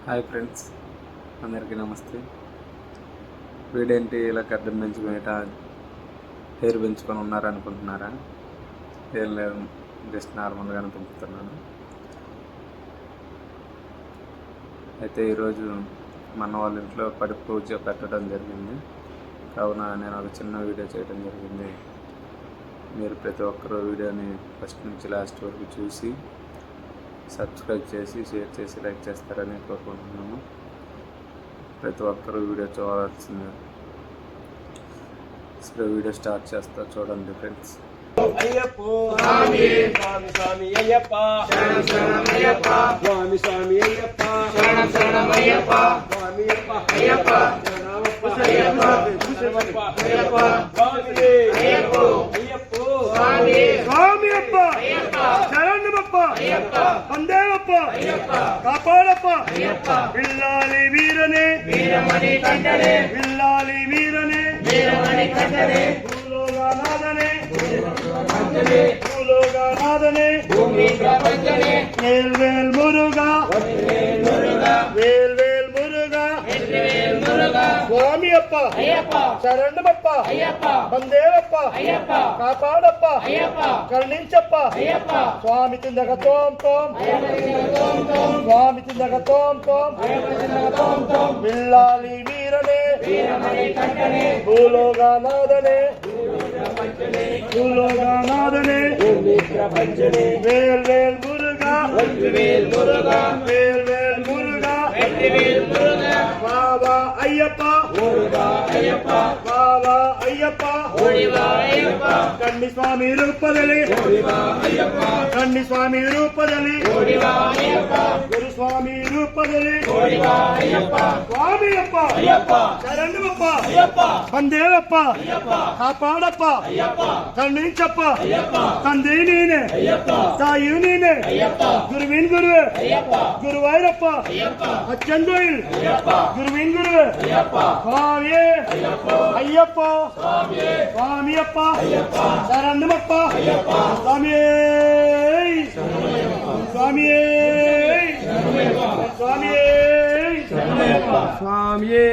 Hi friends, అందరికీ నమస్తే. వీడేంటి ఇలా గడ్డం పెంచుకునేట హెయిర్ పెంచుకొని ఉన్నారనుకుంటున్నారా? ఏం లేదు, జస్ట్ నార్మల్గానే పెంచుతున్నాను. అయితే ఈరోజు మన వాళ్ళ ఇంట్లో పడి పూజ పెట్టడం జరిగింది. కావున నేను ఒక చిన్న వీడియో చేయడం జరిగింది. మీరు ప్రతి ఒక్కరూ వీడియోని ఫస్ట్ నుంచి లాస్ట్ వరకు చూసి సబ్స్క్రైబ్ చేసి షేర్ చేసి లైక్ చేస్తారని కోరుకుంటున్నాము. ప్రతి ఒక్కరూ వీడియో చూడాల్సిందే. ఇప్పుడు వీడియో స్టార్ట్ చేస్తా, చూడండి ఫ్రెండ్స్. అయ్యప్పో స్వామి స్వామి స్వామి అయ్యప్ప శరణం శరణం అయ్యప్ప స్వామి స్వామి అయ్యప్ప శరణం శరణం అయ్యప్ప స్వామి అయ్యప్ప శరణమప్ప అయ్యప్ప శరణమప్ప అయ్యప్ప స్వామి అయ్యప్పో అయ్యప్పో స్వామి స్వామి అప్ప అయ్యప్ప శరణమప్ప అయ్యప్ప వందేవప్ప అయ్యప్ప కాపాడప్ప అయ్యప్ప విల్లాలి వీరనే వీరమణి కంఠనే విల్లాలి వీరనే వీరమణి కంఠనే భూలోకనాథనే భూలోకనాథనే భూమి ప్రపంచనే వేల్ వేల్ మురుగా వేల్ వేల్ మురుగా స్వామి అప్ప అయ్యప్ప శరణమప్ప అయ్యప్ప వందేవప్ప అయ్యప్ప కాపాడప్ప అయ్యప్ప కరుణించప్ప అయ్యప్ప స్వామి తిందగ తోం తోం స్వామి తిందగ తోం తోం విల్లాలి వీరనే వీరమణి కంఠనే భూలోకనాథనే భూలోకనాథనే భూమి ప్రపంచనే వేల్ వేల్ మురుగా వేల్ మురుగా వేల్ వేల్ మురుగా వేల్ మురుగా బాబా అయ్యప్ప మురుగా అయ్యప్ప బాబా అయ్యప్ప ఓడివా అయ్యప్ప కన్ని స్వామి రూపದಲ್ಲಿ ఓడివా అయ్యప్ప కన్ని స్వామి రూపದಲ್ಲಿ ఓడివా అయ్యప్ప గురు స్వామి రూపದಲ್ಲಿ ఓడివా అయ్యప్ప స్వామి అప్ప అయ్యప్ప శరణమప్ప అయ్యప్ప వందేవప్ప అయ్యప్ప కాపాడప్ప అయ్యప్ప కరుణించప్ప అయ్యప్ప తండ్రి నీనే అయ్యప్ప తాయి నీనే అయ్యప్ప గురువిన్ గురువే అయ్యప్ప గురువాయూరప్ప అయ్యప్ప అచ్చందోయిల్ అయ్యప్ప గురువిన్ గురువే అయ్యప్ప స్వామి అయ్యప్ప అయ్యప్ప స్వామి అప్ప అయ్యప్ప శరణమప్ప అయ్యప్ప స్వామి స్వామి స్వామి స్వామి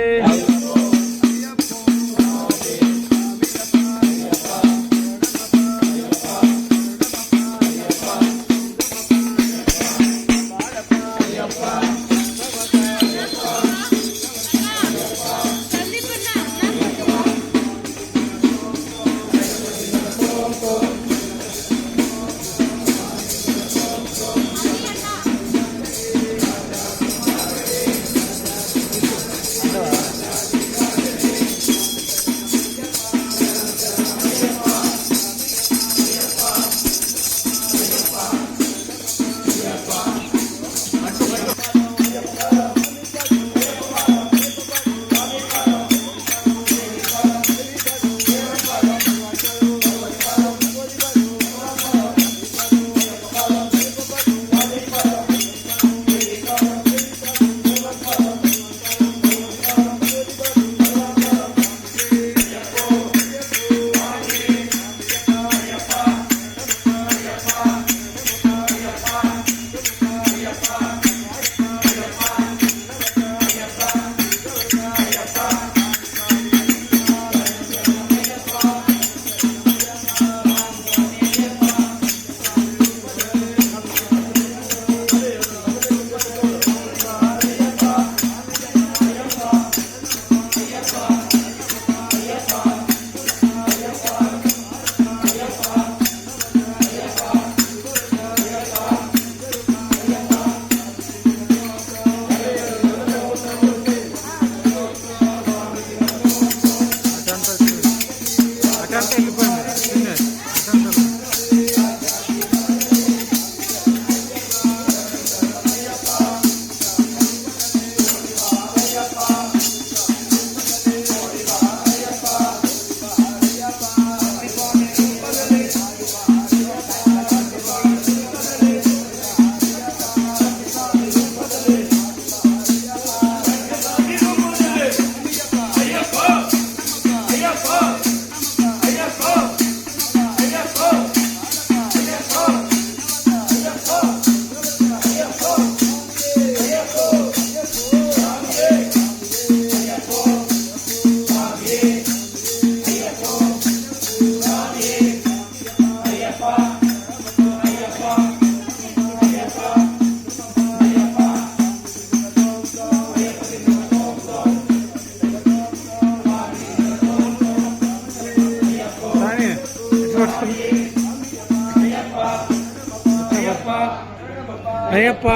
అయ్యప్ప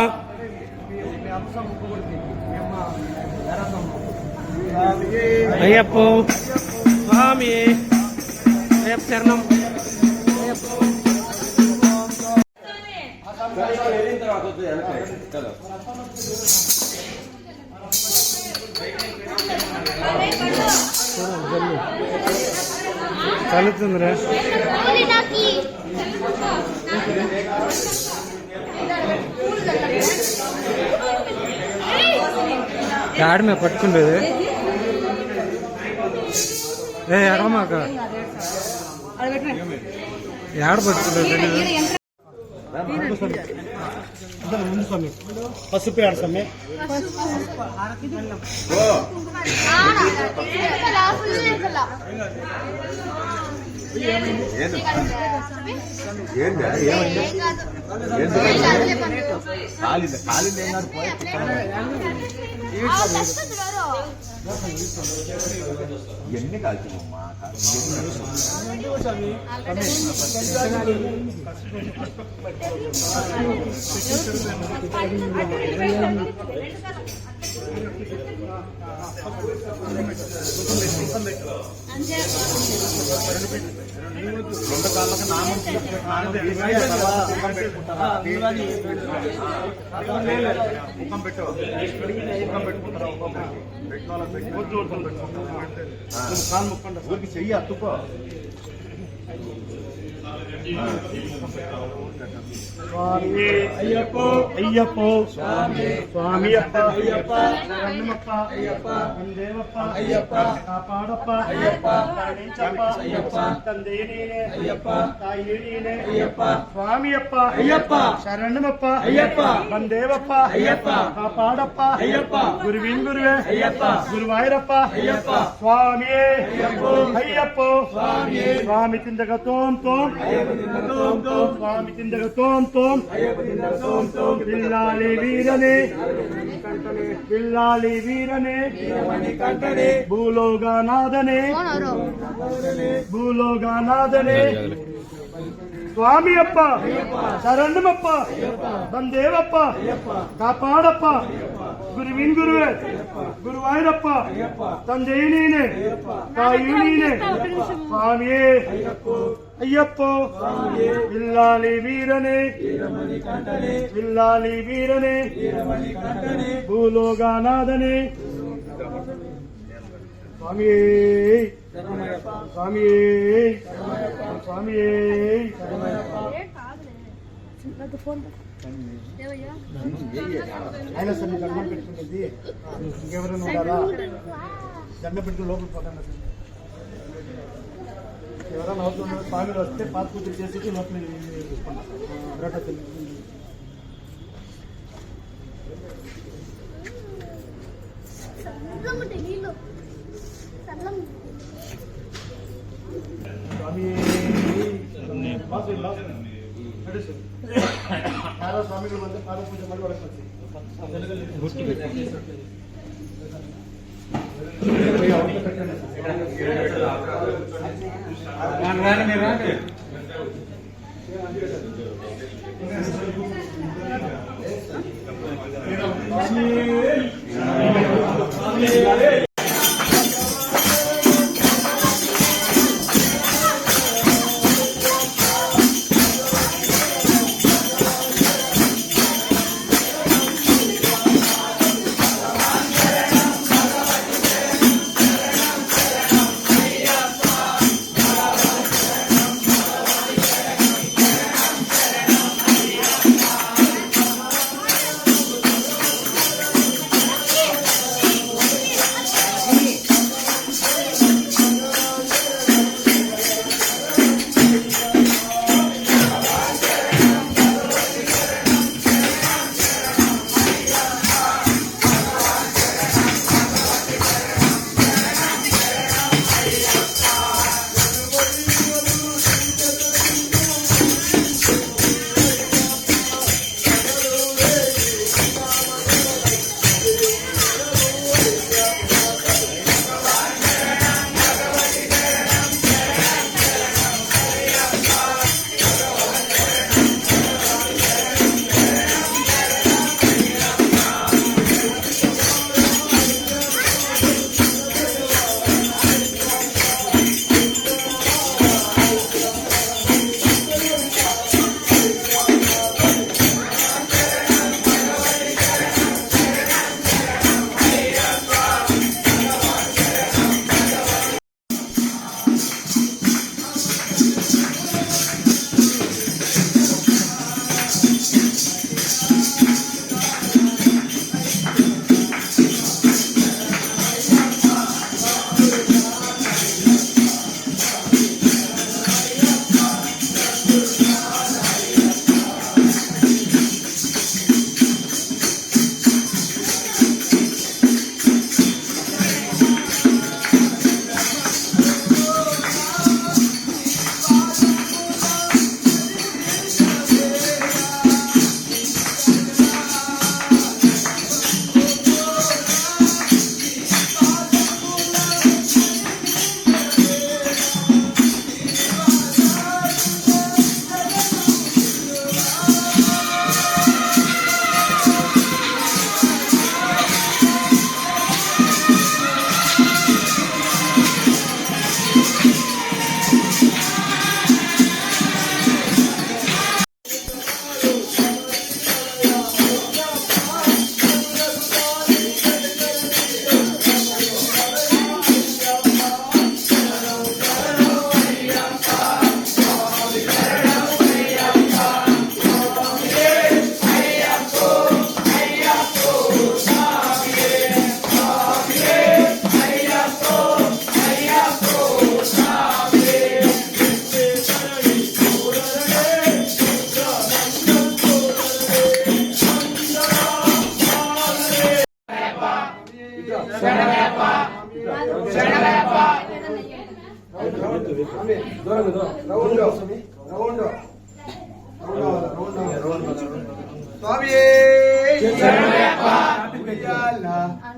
అయ్యప్ప స్వామి అయ్యప్ప శరణం కలుతుందిరా యాడ్ మీద పట్టుకుండేది ఏ ఎడమాక యాడ పట్టుకుండేది పసుపు యాడ సమ్మె ఎన్ని కాల్చిమ్మా రెండు కాళ్ళకి నామం ముఖం పెట్టు ముఖం పెట్టుకుంటారా ఊరికి చెయ్యి అత్తుకో స్వామి అయ్యప్ప అయ్యప్ప స్వామి స్వామి అప్ప అయ్యప్ప శరణమప్ప అయ్యప్ప దేవప్ప అయ్యప్ప కాపాడప్ప అయ్యప్ప కరుణించప్ప అయ్యప్ప తండ్రి నీనే అయ్యప్ప తాయి నీనే అయ్యప్ప స్వామి అప్ప అయ్యప్ప శరణమప్ప అయ్యప్ప బందేవప్ప అయ్యప్ప కాపాడప్ప అయ్యప్ప గురువిన్ గురువే అయ్యప్ప గురువాయూరప్ప అయ్యప్ప స్వామి అయ్యప్ప అయ్యప్ప స్వామి స్వామి కిందగా తోం తోం స్వామి కిందగా తోం తోం పిల్లాలి వీరనే పిల్లాలి వీరనే భూలోగానాథనే భూలోగానాథనే స్వామి అప్ప శరణమప్ప బందేవప్ప కాపాడప్ప గురువిన్ గురువే గురువాయూరప్ప తండ్రి నీనే తాయి నీనే స్వామియే అయ్యప్ప పిల్లాలి వీరనే పిల్లాలి వీరనే భూలోగానాథనే స్వామి స్వామి స్వామి అయినా సార్ మీకు దండం పెట్టుకుంటుంది ఇంకెవరైనా ఉన్నారా దండం పెట్టుకుని లోపల పోతాను ఎవరైనా అవసరం స్వామిలు వస్తే పాత పూజలు చేసి లోపల స్వామిಗಳು ಬಂದು ಪಾದ ಪೂಜೆ ಮಾಡಿ ಒಳಗೆ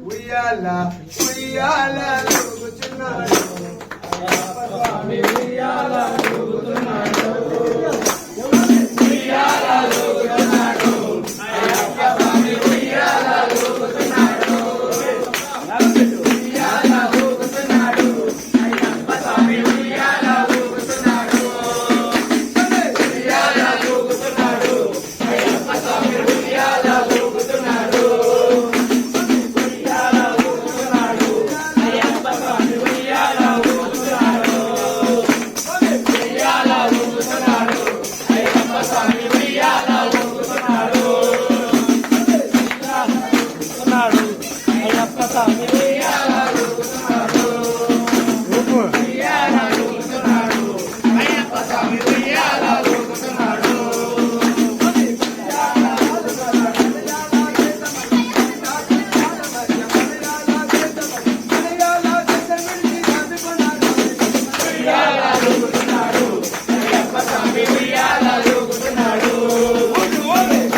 ఉయ్యాల ఉయ్యాల ఊగుచున్నాడు స్వామి ఉయ్యాల ఊగుతున్నాడు ఉయ్యాల ఊగుతున్నాడు అయ్యప్ప స్వామి ఉయ్యాల ఊగుతున్నాడు ఉయ్యాల ఊగుతున్నాడు అయ్యప్ప స్వామి ఉయ్యాల ఊగుతున్నాడు ఉయ్యాల ఊగుతున్నాడు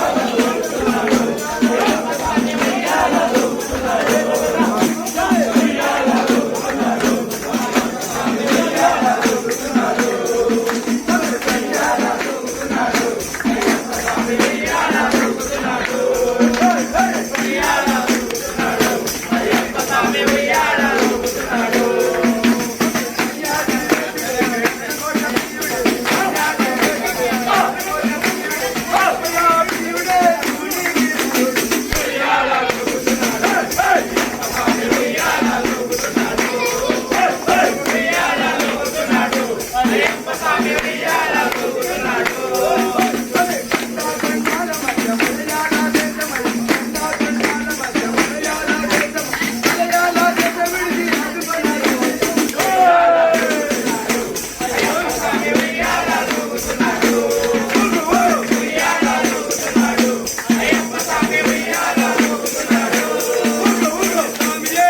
అయ్యప్ప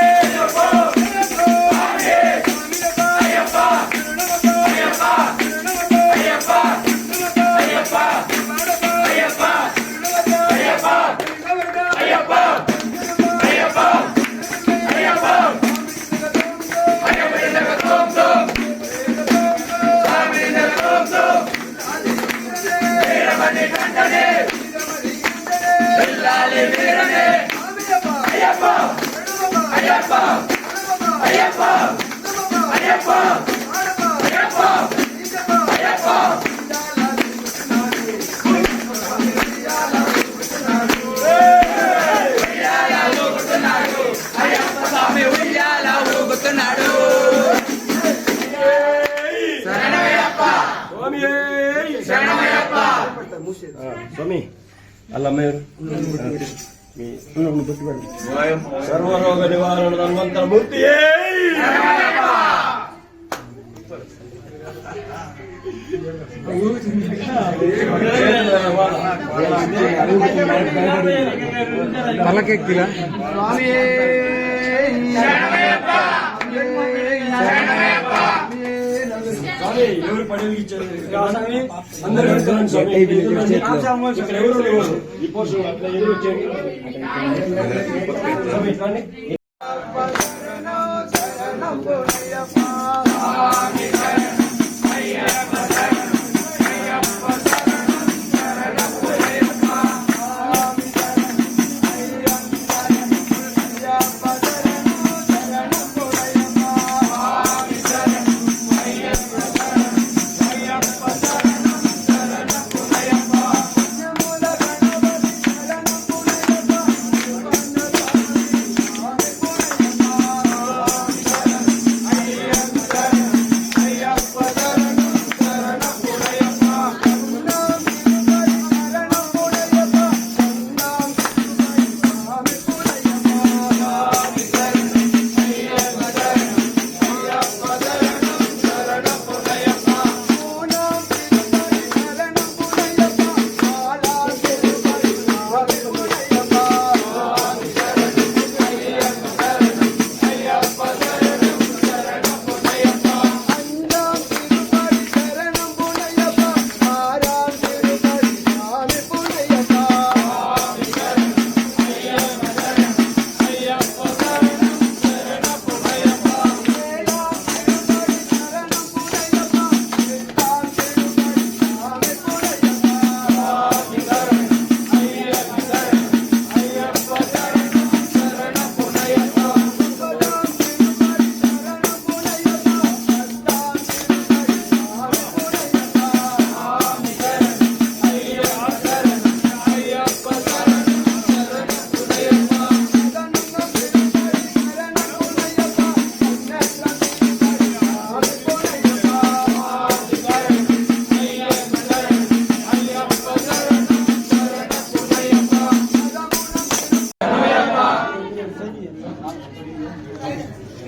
స్వామి ఉయ్యాల ఊగుతున్నాడు స్వామి అలా మీరు సర్వరోగ నివారణ ధన్వంతర మూర్తి తలకెక్కిలా ఎవరు పడేవి ఇచ్చారు అందరూ ఇక్కడ ఎవరు లేవు ఈ పోర్షన్ అట్లా ఎవరు వచ్చేది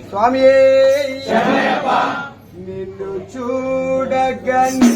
స్వామి నిన్ను చూడగని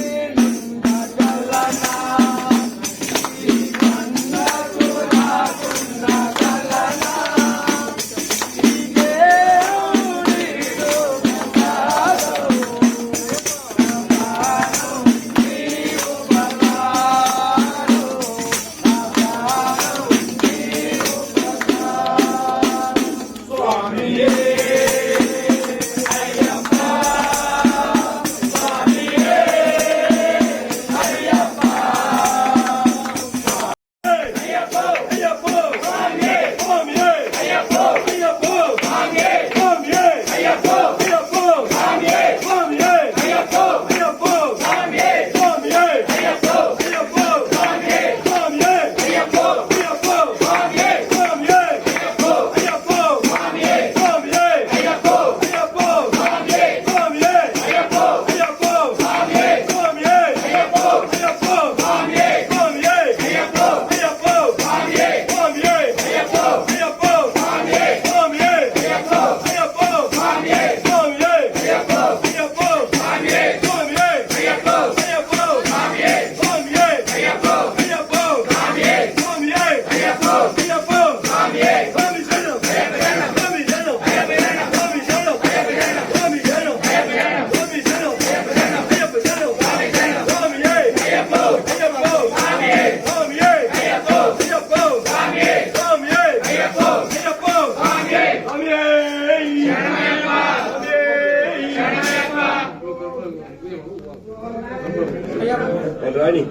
రాణి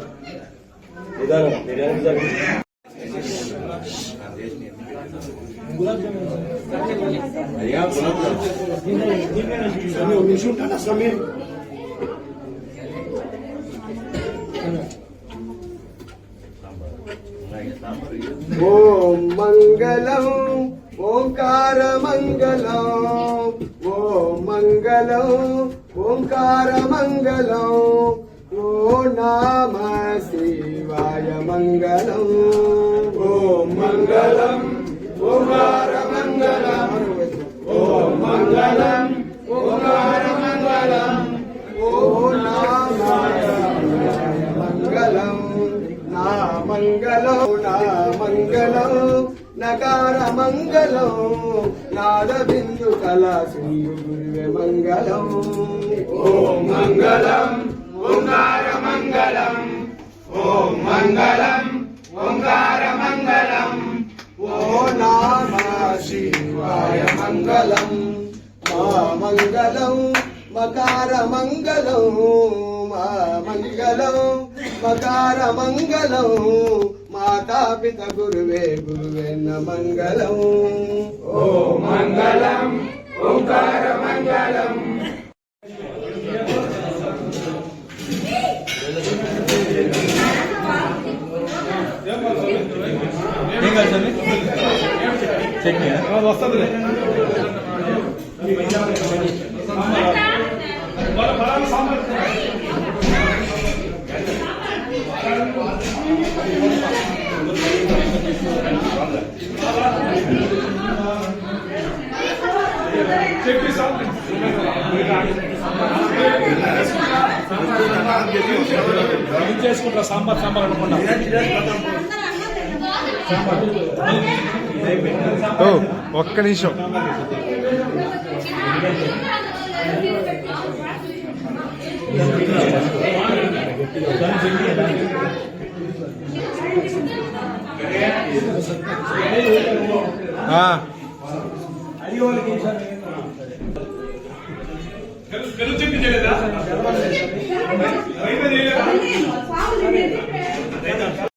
నిదానం ఓం మంగళం ఓంకార మంగళం ఓం మంగళం ఓంకార మంగళం ఓ నామ శివాయ మంగళం ఓం మంగళం ఓంకార మంగళం ఓం మంగళం ఓంకార మంగళం ఓ నామ శివాయ మంగళం నా మంగళం నా మంగళం నకార మంగళం నాద బిందు కళా సింధు గురువే మంగళం ఓం మంగళం ఓంకార మంగళం ఓం మంగళం ఓంకార మంగళం ఓ నామ శివాయ మంగళం మా మంగళం మకార మంగళం మా మంగళం మకార మంగళం మాతాపిత గురువే గురువేన్న మంగళం ఓ మంగళం ఓంకార మంగళం వస్తుంది చేసుకుంటా సాంబార్ సాంబార్ అనుకుంటా ఒక్క నిమిషం తెలుగు